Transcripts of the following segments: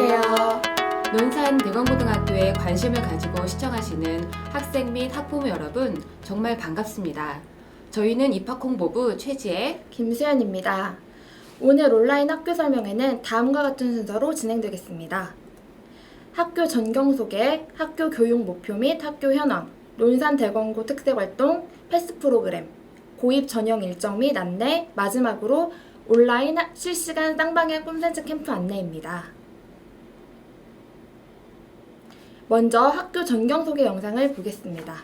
안녕하세요. 논산대건고등학교에 관심을 가지고 시청하시는 학생 및 학부모 여러분, 정말 반갑습니다. 저희는 입학홍보부 최지혜, 김수연입니다. 오늘 온라인 학교 설명회는 다음과 같은 순서로 진행되겠습니다. 학교 전경 소개, 학교 교육 목표 및 학교 현황, 논산대건고 특색활동, 패스 프로그램, 고입 전형 일정 및 안내, 마지막으로 온라인 실시간 쌍방향 콘텐츠 캠프 안내입니다. 먼저 학교 전경 소개 영상을 보겠습니다.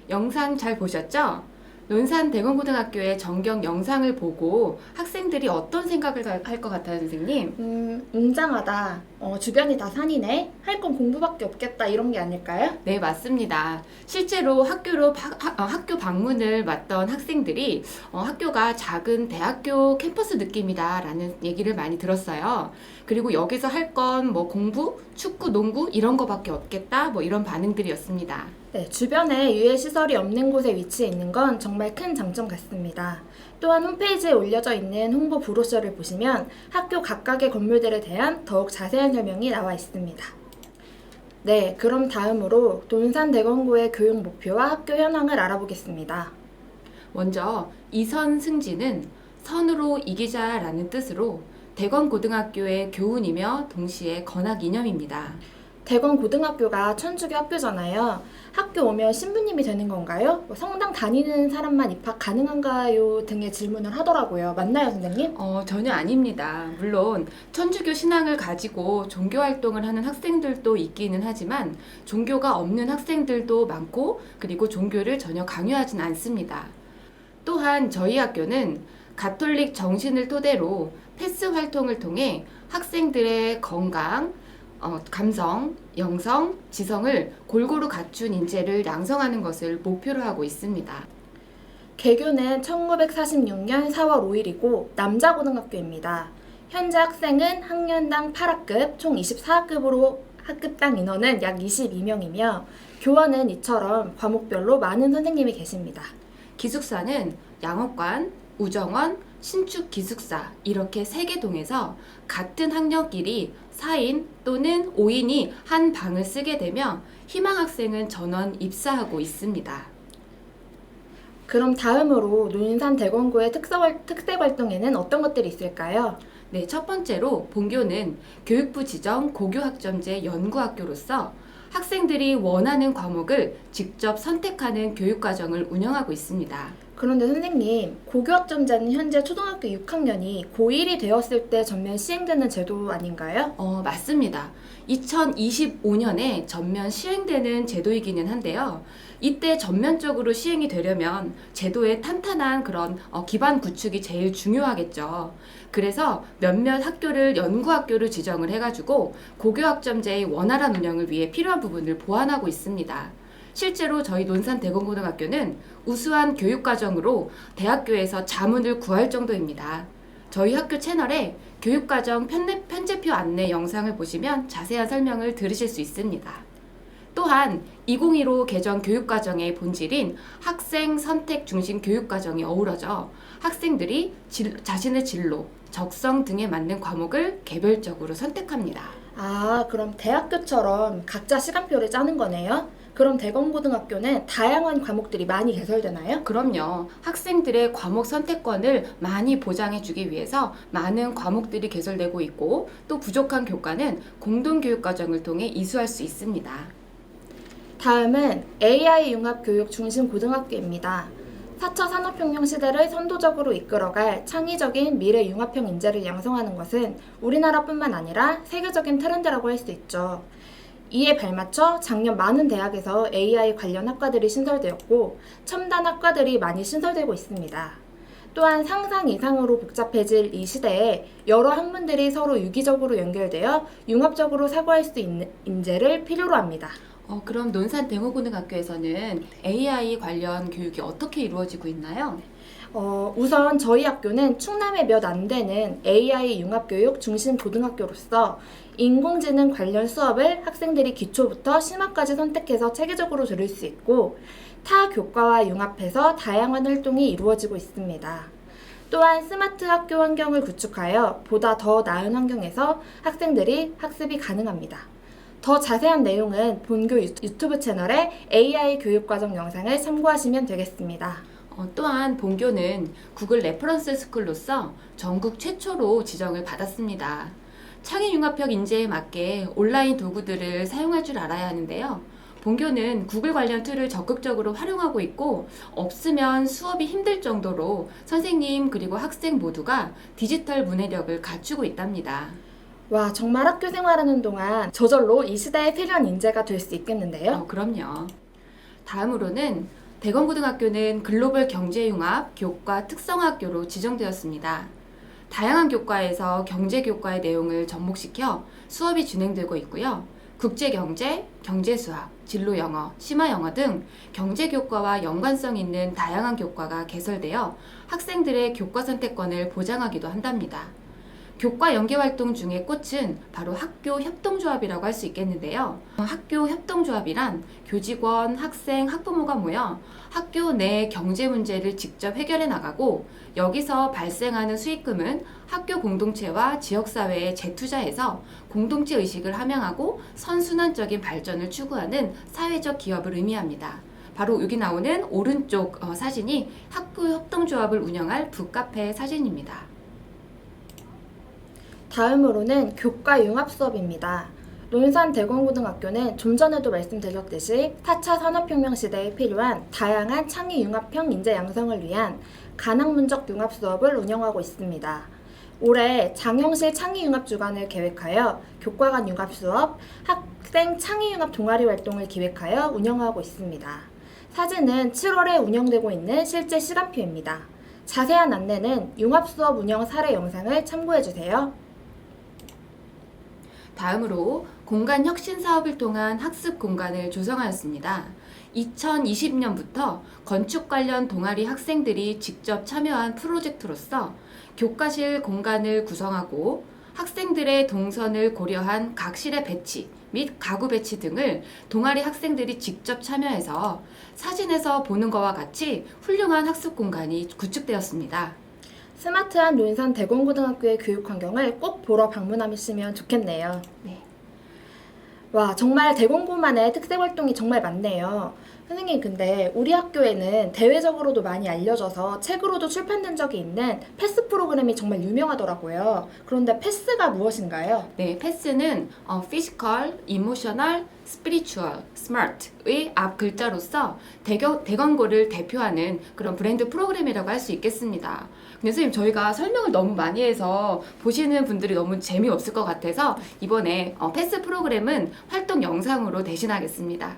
영상 잘 보셨죠? 논산대건고등학교의 전경 영상을 보고 학생들이 어떤 생각을 할 것 같아요, 선생님? 웅장하다. 주변이 다 산이네. 할 건 공부밖에 없겠다. 이런 게 아닐까요? 네, 맞습니다. 실제로 학교 방문을 왔던 학생들이 학교가 작은 대학교 캠퍼스 느낌이다라는 얘기를 많이 들었어요. 그리고 여기서 할 건 뭐 공부, 축구, 농구 이런 거밖에 없겠다. 뭐 이런 반응들이었습니다. 네, 주변에 유해 시설이 없는 곳에 위치해 있는 건 정말 큰 장점 같습니다. 또한 홈페이지에 올려져 있는 홍보 브로셔를 보시면 학교 각각의 건물들에 대한 더욱 자세한 설명이 나와 있습니다. 네, 그럼 다음으로 논산대건고의 교육 목표와 학교 현황을 알아보겠습니다. 먼저 이선 승진은 선으로 이기자라는 뜻으로 대건고등학교의 교훈이며 동시에 건학 이념입니다. 대건고등학교가 천주교 학교잖아요. 학교 오면 신부님이 되는 건가요? 성당 다니는 사람만 입학 가능한가요? 등의 질문을 하더라고요. 맞나요, 선생님? 전혀 아닙니다. 물론 천주교 신앙을 가지고 종교 활동을 하는 학생들도 있기는 하지만 종교가 없는 학생들도 많고 그리고 종교를 전혀 강요하진 않습니다. 또한 저희 학교는 가톨릭 정신을 토대로 패스 활동을 통해 학생들의 건강, 감성, 영성, 지성을 골고루 갖춘 인재를 양성하는 것을 목표로 하고 있습니다. 개교는 1946년 4월 5일이고 남자 고등학교입니다. 현재 학생은 학년당 8학급, 총 24학급으로 학급당 인원은 약 22명이며 교원은 이처럼 과목별로 많은 선생님이 계십니다. 기숙사는 양업관, 우정원, 신축기숙사 이렇게 3개 동에서 같은 학년끼리 4인 또는 5인이 한 방을 쓰게 되며 희망학생은 전원 입사하고 있습니다. 그럼 다음으로 논산대건고의 특색활동에는 어떤 것들이 있을까요? 네, 첫 번째로 본교는 교육부 지정 고교학점제 연구학교로서 학생들이 원하는 과목을 직접 선택하는 교육과정을 운영하고 있습니다. 그런데 선생님, 고교학점제는 현재 초등학교 6학년이 고1이 되었을 때 전면 시행되는 제도 아닌가요? 맞습니다. 2025년에 전면 시행되는 제도이기는 한데요. 이때 전면적으로 시행이 되려면 제도의 탄탄한 그런 기반 구축이 제일 중요하겠죠. 그래서 몇몇 학교를 연구학교로 지정을 해가지고 고교학점제의 원활한 운영을 위해 필요한 부분을 보완하고 있습니다. 실제로 저희 논산대건고등학교는 우수한 교육과정으로 대학교에서 자문을 구할 정도입니다. 저희 학교 채널에 교육과정 편제표 안내 영상을 보시면 자세한 설명을 들으실 수 있습니다. 또한 2015 개정 교육과정의 본질인 학생 선택 중심 교육과정이 어우러져 학생들이 자신의 진로, 적성 등에 맞는 과목을 개별적으로 선택합니다. 아, 그럼 대학교처럼 각자 시간표를 짜는 거네요? 그럼 대검고등학교는 다양한 과목들이 많이 개설되나요? 그럼요. 학생들의 과목 선택권을 많이 보장해주기 위해서 많은 과목들이 개설되고 있고 또 부족한 교과는 공동교육과정을 통해 이수할 수 있습니다. 다음은 AI 융합교육 중심 고등학교입니다. 4차 산업혁명 시대를 선도적으로 이끌어갈 창의적인 미래 융합형 인재를 양성하는 것은 우리나라뿐만 아니라 세계적인 트렌드라고 할 수 있죠. 이에 발맞춰 작년 많은 대학에서 AI 관련 학과들이 신설되었고 첨단 학과들이 많이 신설되고 있습니다. 또한 상상 이상으로 복잡해질 이 시대에 여러 학문들이 서로 유기적으로 연결되어 융합적으로 사고할 수 있는 인재를 필요로 합니다. 그럼 논산 대모고등학교에서는 AI 관련 교육이 어떻게 이루어지고 있나요? 우선 저희 학교는 충남에 몇 안 되는 AI 융합교육 중심 고등학교로서 인공지능 관련 수업을 학생들이 기초부터 심화까지 선택해서 체계적으로 들을 수 있고 타 교과와 융합해서 다양한 활동이 이루어지고 있습니다. 또한 스마트 학교 환경을 구축하여 보다 더 나은 환경에서 학생들이 학습이 가능합니다. 더 자세한 내용은 본교 유튜브 채널의 AI 교육과정 영상을 참고하시면 되겠습니다. 또한 본교는 구글 레퍼런스 스쿨로서 전국 최초로 지정을 받았습니다. 창의융합형 인재에 맞게 온라인 도구들을 사용할 줄 알아야 하는데요. 본교는 구글 관련 툴을 적극적으로 활용하고 있고 없으면 수업이 힘들 정도로 선생님 그리고 학생 모두가 디지털 문해력을 갖추고 있답니다. 와, 정말 학교 생활하는 동안 저절로 이 시대에 필요한 인재가 될 수 있겠는데요? 그럼요. 다음으로는 대검고등학교는 글로벌 경제융합 교과 특성학교로 지정되었습니다. 다양한 교과에서 경제교과의 내용을 접목시켜 수업이 진행되고 있고요. 국제경제, 경제수학, 진로영어, 심화영어 등 경제교과와 연관성 있는 다양한 교과가 개설되어 학생들의 교과 선택권을 보장하기도 한답니다. 교과 연계활동 중의 꽃은 바로 학교 협동조합이라고 할 수 있겠는데요. 학교 협동조합이란 교직원, 학생, 학부모가 모여 학교 내 경제 문제를 직접 해결해 나가고 여기서 발생하는 수익금은 학교 공동체와 지역사회에 재투자해서 공동체 의식을 함양하고 선순환적인 발전을 추구하는 사회적 기업을 의미합니다. 바로 여기 나오는 오른쪽 사진이 학교 협동조합을 운영할 북카페 사진입니다. 다음으로는 교과 융합 수업입니다. 논산 대검고등학교는 좀 전에도 말씀드렸듯이 4차 산업혁명 시대에 필요한 다양한 창의 융합형 인재 양성을 위한 가낭문적 융합 수업을 운영하고 있습니다. 올해 장영실 창의융합 주간을 계획하여 교과 간 융합 수업, 학생 창의융합 동아리 활동을 기획하여 운영하고 있습니다. 사진은 7월에 운영되고 있는 실제 시간표입니다. 자세한 안내는 융합 수업 운영 사례 영상을 참고해주세요. 다음으로 공간 혁신 사업을 통한 학습 공간을 조성하였습니다. 2020년부터 건축 관련 동아리 학생들이 직접 참여한 프로젝트로서 교과실 공간을 구성하고 학생들의 동선을 고려한 각실의 배치 및 가구 배치 등을 동아리 학생들이 직접 참여해서 사진에서 보는 것과 같이 훌륭한 학습 공간이 구축되었습니다. 스마트한 논산 대검고등학교의 교육 환경을 꼭 보러 방문하시면 좋겠네요. 네. 와, 정말 대공고만의 특색 활동이 정말 많네요. 선생님, 근데 우리 학교에는 대외적으로도 많이 알려져서 책으로도 출판된 적이 있는 패스 프로그램이 정말 유명하더라고요. 그런데 패스가 무엇인가요? 네, 패스는 Physical, Emotional, Spiritual, Smart의 앞 글자로서 대건고를 대표하는 그런 브랜드 프로그램이라고 할 수 있겠습니다. 근데 선생님, 저희가 설명을 너무 많이 해서 보시는 분들이 너무 재미없을 것 같아서 이번에 패스 프로그램은 활동 영상으로 대신하겠습니다.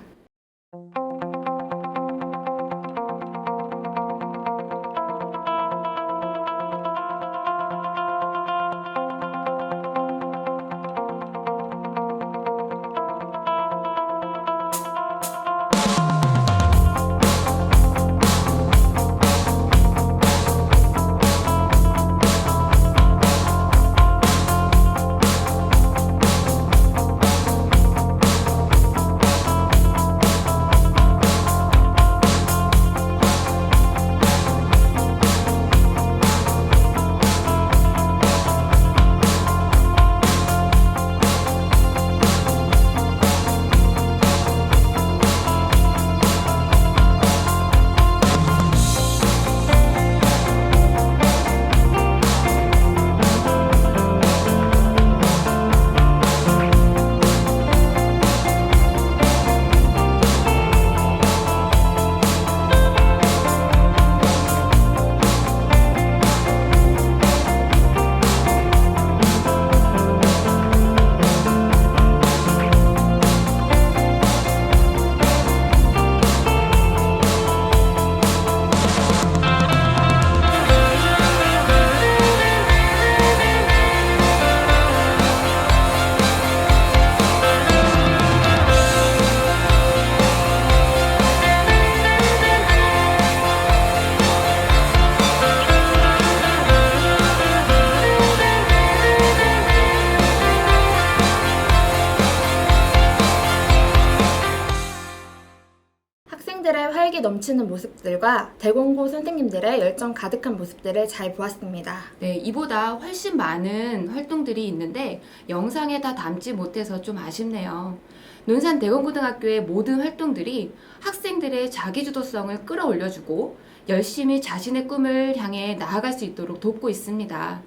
넘치는 모습들과 대공고 선생님들의 열정 가득한 모습들을 잘 보았습니다. 네, 이보다 훨씬 많은 활동들이 있는데 영상에 다 담지 못해서 좀 아쉽네요. 논산대건고등학교의 모든 활동들이 학생들의 자기주도성을 끌어올려주고 열심히 자신의 꿈을 향해 나아갈 수 있도록 돕고 있습니다.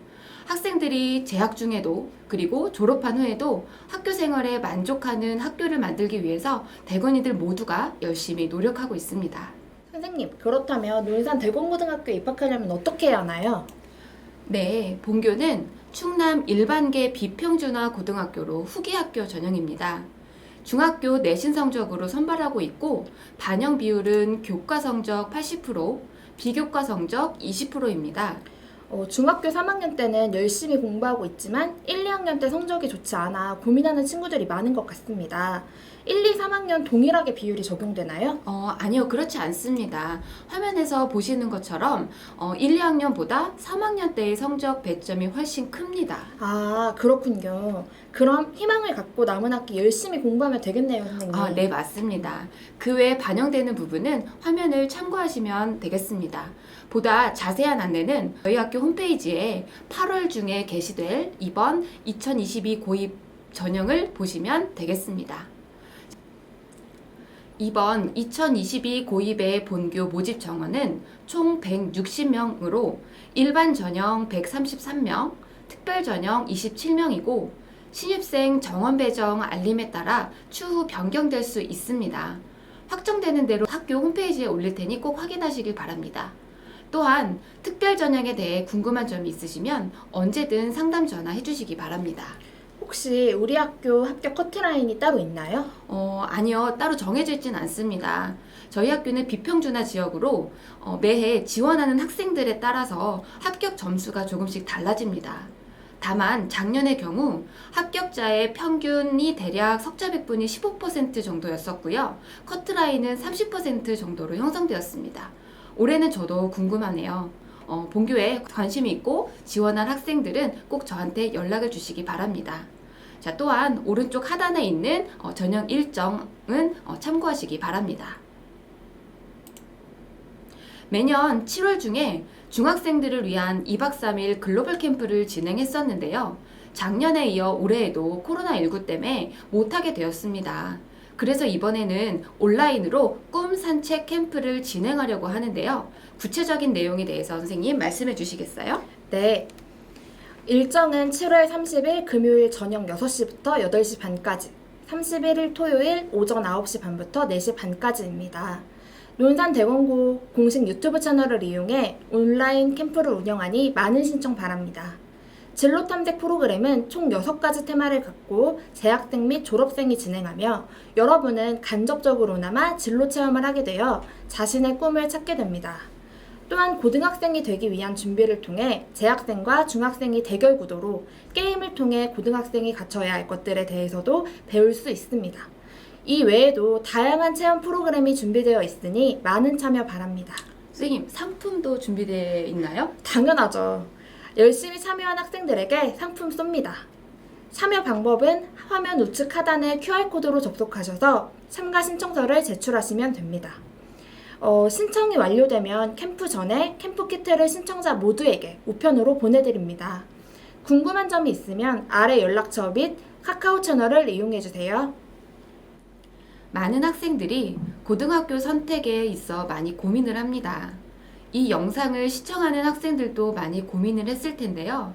학생들이 재학 중에도 그리고 졸업한 후에도 학교 생활에 만족하는 학교를 만들기 위해서 대건이들 모두가 열심히 노력하고 있습니다. 선생님, 그렇다면 논산 대공고등학교에 입학하려면 어떻게 해야 하나요? 네, 본교는 충남 일반계 비평준화 고등학교로 후기 학교 전형입니다. 중학교 내신 성적으로 선발하고 있고 반영 비율은 교과 성적 80%, 비교과 성적 20%입니다. 중학교 3학년 때는 열심히 공부하고 있지만 1, 2학년 때 성적이 좋지 않아 고민하는 친구들이 많은 것 같습니다. 1, 2, 3학년 동일하게 비율이 적용되나요? 아니요, 그렇지 않습니다. 화면에서 보시는 것처럼 1, 2학년보다 3학년 때의 성적 배점이 훨씬 큽니다. 아, 그렇군요. 그럼 희망을 갖고 남은 학기 열심히 공부하면 되겠네요, 선생님. 네, 맞습니다. 그 외에 반영되는 부분은 화면을 참고하시면 되겠습니다. 보다 자세한 안내는 저희 학교 홈페이지에 8월 중에 게시될 이번 2022 고입 전형을 보시면 되겠습니다. 이번 2022 고입의 본교 모집 정원은 총 160명으로 일반 전형 133명, 특별 전형 27명이고 신입생 정원 배정 알림에 따라 추후 변경될 수 있습니다. 확정되는 대로 학교 홈페이지에 올릴 테니 꼭 확인하시길 바랍니다. 또한 특별 전형에 대해 궁금한 점이 있으시면 언제든 상담 전화해 주시기 바랍니다. 혹시 우리 학교 합격 커트라인이 따로 있나요? 아니요. 따로 정해져 있진 않습니다. 저희 학교는 비평준화 지역으로 매해 지원하는 학생들에 따라서 합격 점수가 조금씩 달라집니다. 다만 작년의 경우 합격자의 평균이 대략 석자백분이 15% 정도였었고요. 커트라인은 30% 정도로 형성되었습니다. 올해는 저도 궁금하네요. 본교에 관심이 있고 지원할 학생들은 꼭 저한테 연락을 주시기 바랍니다. 자, 또한 오른쪽 하단에 있는 전형 일정은 참고하시기 바랍니다. 매년 7월 중에 중학생들을 위한 2박 3일 글로벌 캠프를 진행했었는데요. 작년에 이어 올해에도 코로나19 때문에 못하게 되었습니다. 그래서 이번에는 온라인으로 꿈 산책 캠프를 진행하려고 하는데요. 구체적인 내용에 대해서 선생님 말씀해 주시겠어요? 네. 일정은 7월 30일 금요일 저녁 6시부터 8시 반까지, 31일 토요일 오전 9시 반부터 4시 반까지입니다. 논산대공고 공식 유튜브 채널을 이용해 온라인 캠프를 운영하니 많은 신청 바랍니다. 진로 탐색 프로그램은 총 6가지 테마를 갖고 재학생 및 졸업생이 진행하며 여러분은 간접적으로나마 진로 체험을 하게 되어 자신의 꿈을 찾게 됩니다. 또한 고등학생이 되기 위한 준비를 통해 재학생과 중학생이 대결 구도로 게임을 통해 고등학생이 갖춰야 할 것들에 대해서도 배울 수 있습니다. 이 외에도 다양한 체험 프로그램이 준비되어 있으니 많은 참여 바랍니다. 선생님, 상품도 준비되어 있나요? 당연하죠. 열심히 참여한 학생들에게 상품 쏩니다. 참여 방법은 화면 우측 하단의 QR코드로 접속하셔서 참가 신청서를 제출하시면 됩니다. 신청이 완료되면 캠프 전에 캠프 키트를 신청자 모두에게 우편으로 보내드립니다. 궁금한 점이 있으면 아래 연락처 및 카카오 채널을 이용해주세요. 많은 학생들이 고등학교 선택에 있어 많이 고민을 합니다. 이 영상을 시청하는 학생들도 많이 고민을 했을 텐데요.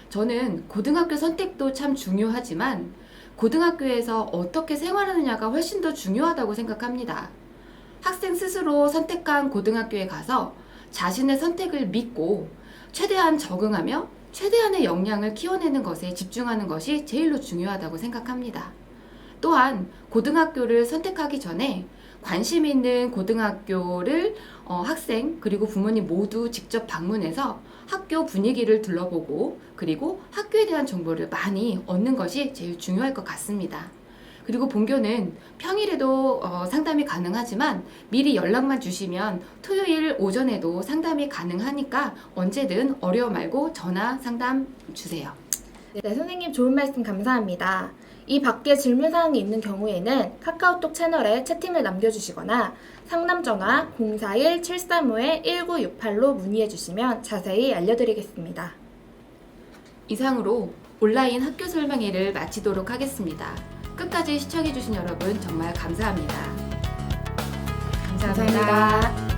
저는 고등학교 선택도 참 중요하지만 고등학교에서 어떻게 생활하느냐가 훨씬 더 중요하다고 생각합니다. 학생 스스로 선택한 고등학교에 가서 자신의 선택을 믿고 최대한 적응하며 최대한의 역량을 키워내는 것에 집중하는 것이 제일로 중요하다고 생각합니다. 또한 고등학교를 선택하기 전에 관심 있는 고등학교를 학생 그리고 부모님 모두 직접 방문해서 학교 분위기를 둘러보고 그리고 학교에 대한 정보를 많이 얻는 것이 제일 중요할 것 같습니다. 그리고 본교는 평일에도 상담이 가능하지만 미리 연락만 주시면 토요일 오전에도 상담이 가능하니까 언제든 어려워 말고 전화 상담 주세요. 네, 선생님 좋은 말씀 감사합니다. 이 밖에 질문사항이 있는 경우에는 카카오톡 채널에 채팅을 남겨주시거나 상담 전화 041-735-1968로 문의해 주시면 자세히 알려드리겠습니다. 이상으로 온라인 학교 설명회를 마치도록 하겠습니다. 끝까지 시청해주신 여러분 정말 감사합니다. 감사합니다.